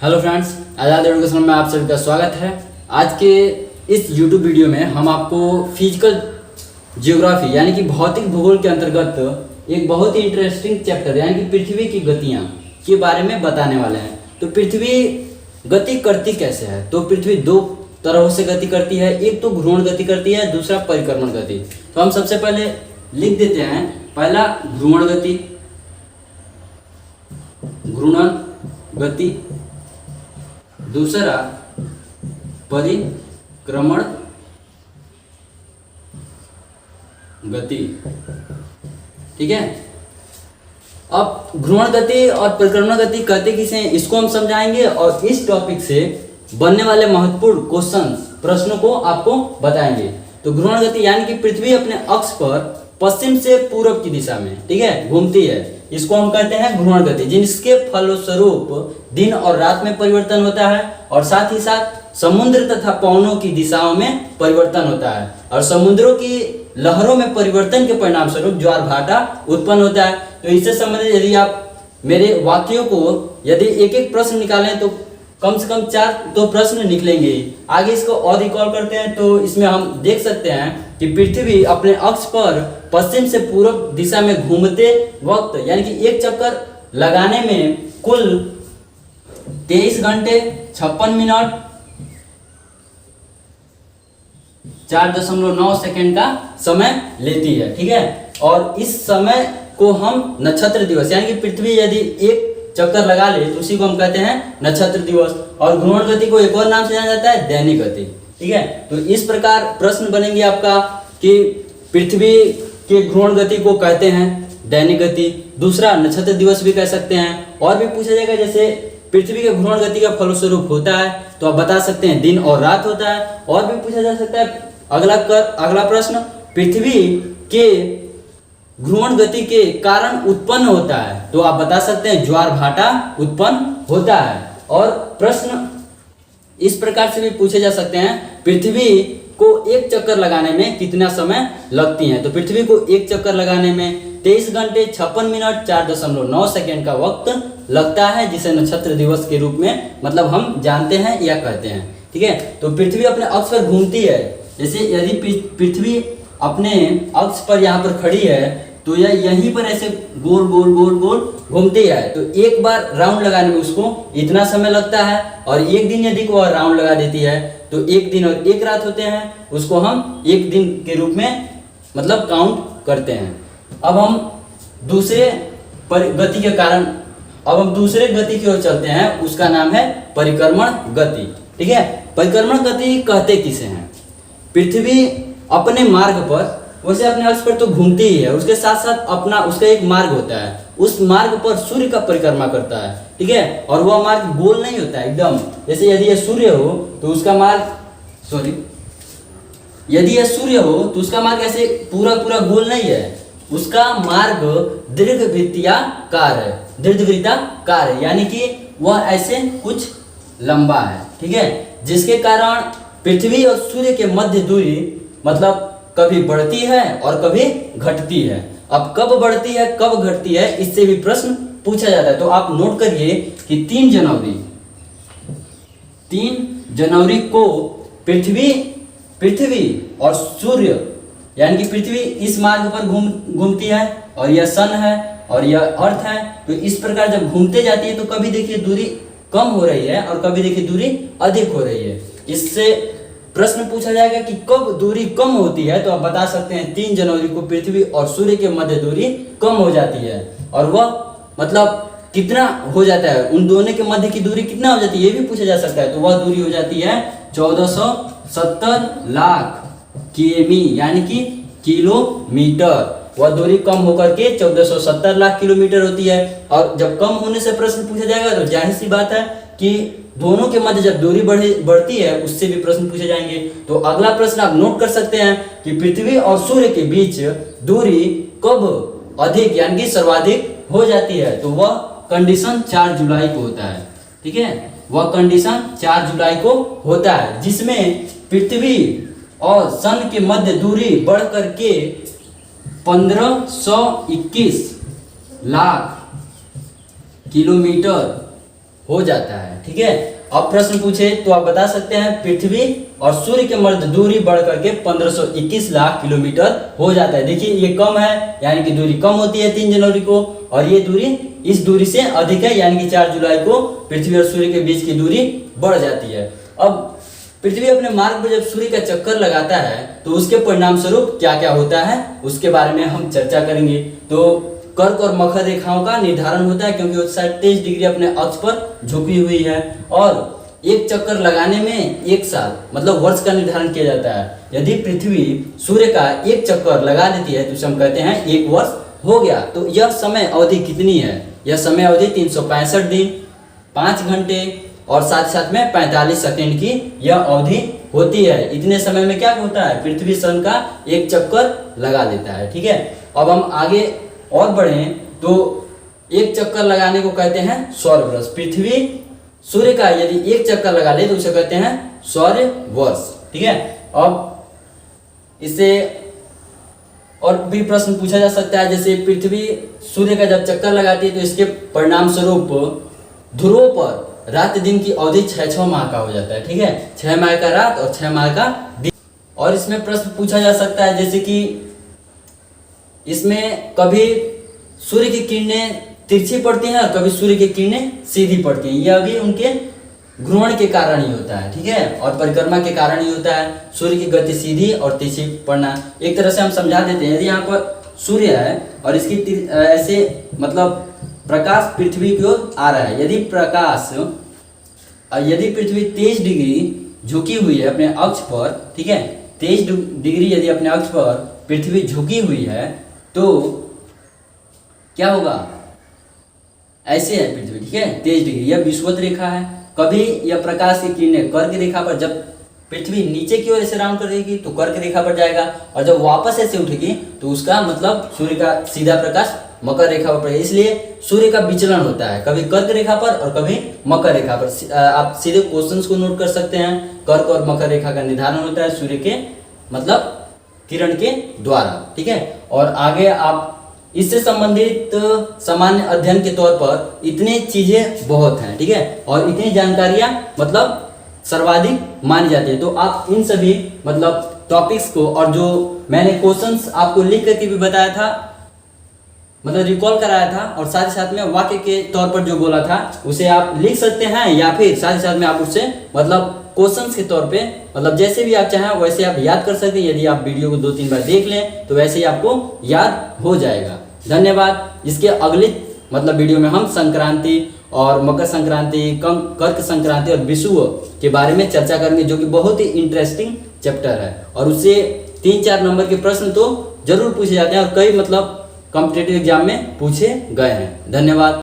Hello friends, आज़ाद education में आप सभी का स्वागत है। आज के इस यूट्यूब वीडियो में हम आपको फिजिकल ज्योग्राफी यानी कि भौतिक भूगोल के अंतर्गत एक बहुत ही इंटरेस्टिंग चैप्टर यानी कि पृथ्वी की गतियाँ के बारे में बताने वाले हैं। तो पृथ्वी गति करती कैसे है? तो पृथ्वी दो तरह से गति करती है, एक तो घूर्णन गति करती है, दूसरा परिक्रमण गति। तो हम सबसे पहले लिख देते हैं, पहला घूर्णन गति, घूर्णन गति, दूसरा परिक्रमण गति। ठीक है, अब घूर्णन गति और परिक्रमण गति कहते किसे हैं इसको हम समझाएंगे और इस टॉपिक से बनने वाले महत्वपूर्ण क्वेश्चंस प्रश्नों को आपको बताएंगे। तो घूर्णन गति यानी कि पृथ्वी अपने अक्ष पर पश्चिम से पूर्व की दिशा में, ठीक है, घूमती है, इसको हम कहते हैं घूर्णन गति, जिसके फलस्वरूप दिन और रात में परिवर्तन होता है और साथ ही साथ समुद्र तथा पवनों की दिशाओं में परिवर्तन होता है और समुद्रों की लहरों में परिवर्तन के परिणाम स्वरूप ज्वार भाटा उत्पन्न होता है। तो इससे संबंधित यदि आप मेरे वाक्यों को यदि एक एक प्रश्न निकालें तो कम से कम 4 प्रश्न निकलेंगे। आगे इसको और रिकॉल करते हैं तो इसमें हम देख सकते हैं कि पृथ्वी अपने अक्ष पर पश्चिम से पूर्व दिशा में घूमते वक्त यानी कि एक चक्कर लगाने में कुल 23 घंटे 56 मिनट 4.9 सेकेंड का समय लेती है। ठीक है, और इस समय को हम नक्षत्र दिवस यानी कि पृथ्वी यदि एक चक्कर लगा ले तो उसी को हम कहते हैं नक्षत्र दिवस। और घूर्णन गति को एक और नाम से जाना जाता है दैनिक गति। ठीक है, तो इस प्रकार प्रश्न बनेंगे आपका कि पृथ्वी के घूर्णन गति को कहते हैं दैनिक गति, दूसरा नक्षत्र दिवस भी कह सकते हैं। और भी पूछा जाएगा जैसे पृथ्वी के घूर्णन गति का फलस्वरूप होता है तो आप बता सकते हैं दिन और रात होता है। और भी पूछा जा सकता है अगला प्रश्न, पृथ्वी के घूर्णन गति के कारण उत्पन्न होता है तो आप बता सकते हैं ज्वार भाटा उत्पन्न होता है। और प्रश्न इस प्रकार से भी पूछे जा सकते हैं, पृथ्वी को एक चक्कर लगाने में कितना समय लगती है? तो पृथ्वी को एक चक्कर लगाने में 23 घंटे 56 मिनट 4.9 सेकेंड का वक्त लगता है, जिसे नक्षत्र दिवस के रूप में मतलब हम जानते हैं या कहते हैं। ठीक है, तो पृथ्वी अपने अक्ष पर घूमती है। जैसे यदि पृथ्वी अपने अक्ष पर यहाँ पर खड़ी है तो यह यहीं पर ऐसे गोल गोल गोल गोल घूमती है, तो एक बार राउंड लगाने में उसको इतना समय लगता है। और एक दिन यदि वह राउंड लगा देती है तो एक दिन और एक रात होते हैं, उसको हम एक दिन के रूप में मतलब काउंट करते हैं। अब हम दूसरे गति के कारण अब हम दूसरे गति की ओर चलते हैं, उसका नाम है परिक्रमण गति। ठीक है, परिक्रमण गति कहते किसे हैं? पृथ्वी अपने मार्ग पर वैसे अपने अक्ष पर तो घूमती ही है, उसके साथ साथ अपना उसका एक मार्ग होता है, उस मार्ग पर सूर्य का परिक्रमा करता है। ठीक है, और वह मार्ग गोल नहीं होता है एकदम, जैसे यदि यह सूर्य हो तो उसका मार्ग यदि यह सूर्य हो तो उसका मार्ग ऐसे पूरा पूरा गोल नहीं है, उसका मार्ग दीर्घवृत्ताकार है, दीर्घवृत्ताकार है, यानी कि वह ऐसे कुछ लंबा है। ठीक है, जिसके कारण पृथ्वी और सूर्य के मध्य दूरी मतलब कभी बढ़ती है और कभी घटती है। अब कब बढ़ती है कब घटती है इससे भी प्रश्न पूछा जाता है। तो आप नोट करिए कि 3 जनवरी को पृथ्वी और सूर्य यानी कि पृथ्वी इस मार्ग पर घूमती है और यह सन है और यह अर्थ है। तो इस प्रकार जब घूमते जाती है तो कभी देखिए दूरी कम हो रही है और कभी देखिए दूरी अधिक हो रही है। इससे प्रश्न पूछा जाएगा कि कब दूरी कम होती है, तो आप बता सकते हैं 3 जनवरी को पृथ्वी और सूर्य के मध्य दूरी कम हो जाती है। और वह मतलब कितना हो जाता है, उन दोनों के मध्य की दूरी कितना हो जाती है ये भी पूछा जा सकता है। तो वह दूरी हो जाती है 1470 लाख किमी यानी कि किलोमीटर। वह दूरी कम होकर के 1470 लाख किलोमीटर होती है। और जब कम होने से प्रश्न पूछा जाएगा तो जाहिर सी बात है कि दोनों के मध्य जब दूरी बढ़ती है उससे भी प्रश्न पूछे जाएंगे। तो अगला प्रश्न आप नोट कर सकते हैं कि पृथ्वी और सूर्य के बीच दूरी कब अधिक यानी कि सर्वाधिक हो जाती है? तो वह कंडीशन 4 जुलाई को होता है। ठीक है, वह कंडीशन 4 जुलाई को होता है, जिसमें पृथ्वी और सन के मध्य दूरी बढ़ करके 1521 लाख किलोमीटर हो जाता है। ठीक है, अब प्रश्न पूछे तो आप बता सकते हैं पृथ्वी और सूर्य के मध्य दूरी बढ़ करके 1521 लाख किलोमीटर हो जाता है। देखिए ये कम है, यानी कि दूरी कम होती है 3 जनवरी को, और ये दूरी इस दूरी से अधिक है, यानी कि 4 जुलाई को पृथ्वी और सूर्य के बीच की दूरी बढ़ जाती है। अब पृथ्वी अपने मार्ग पर जब सूर्य का चक्कर लगाता है तो उसके परिणाम स्वरूप क्या क्या होता है उसके बारे में हम चर्चा करेंगे। तो कर्क और मकर रेखाओं का निर्धारण होता है, क्योंकि वो 23 डिग्री अपने अक्ष पर झुकी हुई है, और एक चक्कर लगाने में 1 साल मतलब वर्ष का निर्धारण किया जाता है। यदि पृथ्वी सूर्य का एक चक्कर लगा देती है तो उसे हम कहते हैं 1 वर्ष हो गया। तो यह समय अवधि कितनी है? यह समय अवधि 365 दिन, 5 घंटे और साथ में 45 सेकंड की यह अवधि होती है। इतने समय में क्या होता है? पृथ्वी सन का एक चक्कर लगा देता है। ठीक है, अब हम आगे और बढ़ें तो एक चक्कर लगाने को कहते हैं सौर वर्ष। पृथ्वी सूर्य का यदि एक चक्कर लगा ले तो उसे कहते हैं सौर वर्ष। ठीक है, अब इससे और भी प्रश्न पूछा जा सकता है, जैसे पृथ्वी सूर्य का जब चक्कर लगाती है तो इसके परिणाम स्वरूप ध्रुवों पर रात दिन की अवधि 6 माह का हो जाता है। ठीक है, 6 माह का रात और 6 माह का दिन। और इसमें प्रश्न पूछा जा सकता है, जैसे कि इसमें कभी सूर्य की किरणें तिरछी पड़ती हैं और कभी सूर्य की किरणें सीधी पड़ती हैं। यह भी उनके घूर्णन के कारण ही होता है। ठीक है, और परिक्रमा के कारण ही होता है। सूर्य की गति सीधी और तिरछी पड़ना एक तरह से हम समझा देते हैं। यदि यहाँ पर सूर्य है और इसकी ऐसे मतलब प्रकाश पृथ्वी की ओर आ रहा है, यदि पृथ्वी 23 डिग्री झुकी हुई है अपने अक्ष पर, ठीक है, 23 डिग्री यदि अपने अक्ष पर पृथ्वी झुकी हुई है तो क्या होगा? ऐसे है पृथ्वी। ठीक है, 23 डिग्री, यह विषुवत रेखा है। कभी यह प्रकाश की किरणें कर्क रेखा पर, जब पृथ्वी नीचे की ओर ऐसे राउंड करेगी तो कर्क रेखा पर जाएगा, और जब वापस ऐसे उठेगी तो उसका मतलब सूर्य का सीधा प्रकाश मकर रेखा पर पड़ेगा। इसलिए सूर्य का विचलन होता है, कभी कर्क रेखा पर और कभी मकर रेखा पर। आप सीधे क्वेश्चंस को नोट कर सकते हैं। कर्क और मकर रेखा का निर्धारण होता है सूर्य के मतलब किरण के द्वारा। ठीक है, और आगे आप इससे संबंधित सामान्य अध्ययन के तौर पर इतनी चीजें बहुत हैं। ठीक है, और इतनी जानकारियां मतलब सर्वाधिक मानी जाती है। तो आप इन सभी मतलब टॉपिक्स को, और जो मैंने क्वेश्चंस आपको लिख करके भी बताया था, मतलब रिकॉल कराया था, और साथ ही साथ में वाक्य के तौर पर जो बोला था उसे आप लिख सकते हैं, या फिर साथ ही साथ में आप उससे मतलब क्वेश्चंस के तौर पे मतलब जैसे भी आप चाहें वैसे आप याद कर सकते हैं। यदि आप वीडियो को 2-3 बार देख लें तो वैसे ही आपको याद हो जाएगा। धन्यवाद। इसके अगले मतलब वीडियो में हम संक्रांति और मकर संक्रांति, कर्क संक्रांति और विषुव के बारे में चर्चा करेंगे, जो कि बहुत ही इंटरेस्टिंग चैप्टर है, और उससे 3-4 नंबर के प्रश्न तो जरूर पूछे जाते हैं और कई मतलब कॉम्पिटिटिव एग्जाम में पूछे गए हैं। धन्यवाद।